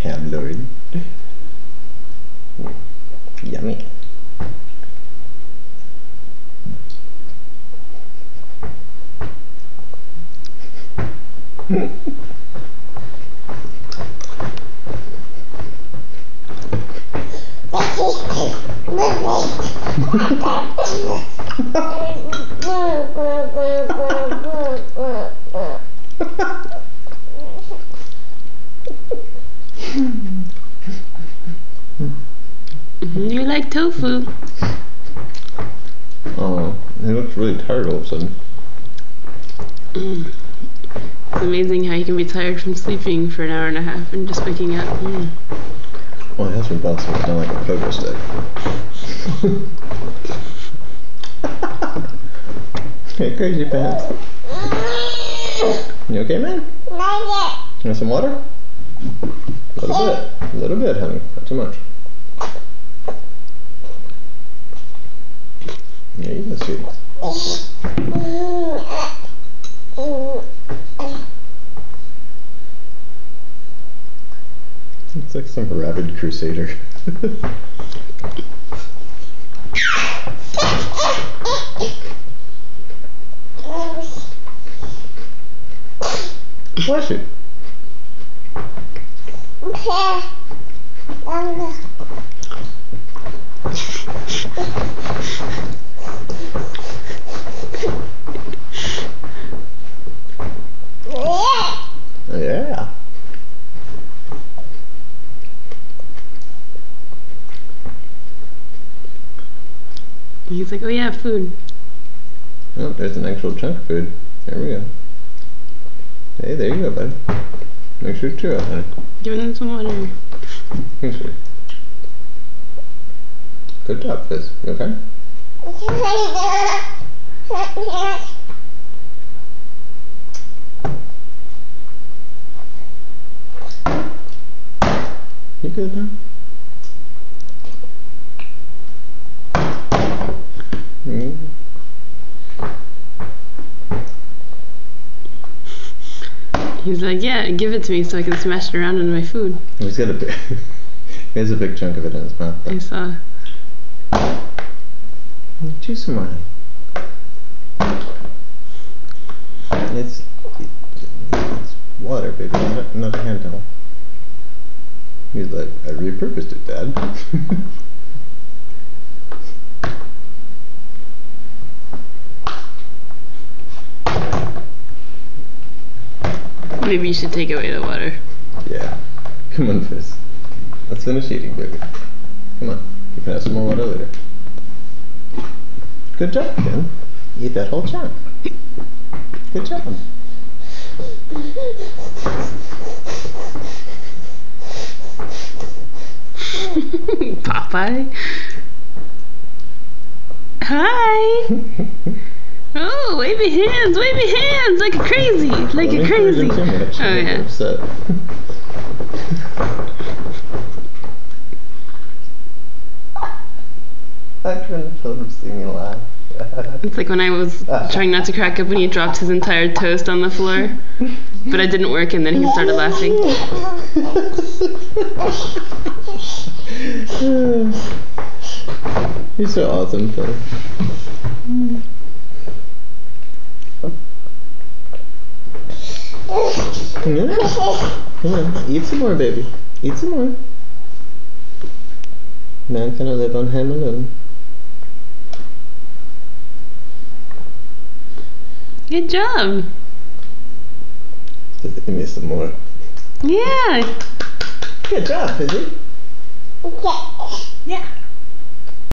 Ham Lord. Yummy. You like tofu? Oh, he looks really tired all of a sudden. It's amazing how you can be tired from sleeping for an hour and a half and just waking up. Well, he has been bouncing down like a pogo stick. Hey, crazy pants. You okay, man? You want some water? A little bit, honey. Not too much. Yeah, you go, sweetie. It's like some rabid crusader. Bless you. Yeah. He's like, oh yeah, food. Oh, there's an actual chunk of food. There we go. Hey, there you go, bud. Make sure to chew it, honey. Give him some water. Thanks, sweetie. Good job, Fizz. You okay? You good, man? He's like, yeah, give it to me so I can smash it around into my food. He's got a big, he has a big chunk of it in his mouth. I saw. Chew some more. It's water, baby, not a hand towel. He's like, I repurposed it, Dad. Maybe you should take away the water. Yeah. Come on, Fizz. Let's finish eating, baby. Come on. You can have some more water later. Good job, Ken. Eat that whole chunk. Good job. Popeye. Hi. Oh, wave your hands, like a crazy, like a crazy. Oh yeah. Upset. I couldn't feel him see me laugh. It's like when I was trying not to crack up when he dropped his entire toast on the floor, but it didn't work, and then he started laughing. He's so awesome, Phil. Yeah. Come on, eat some more, baby. Eat some more. Man cannot live on ham alone. Good job. Just give me some more. Yeah. Good job, Fizzy. Yeah.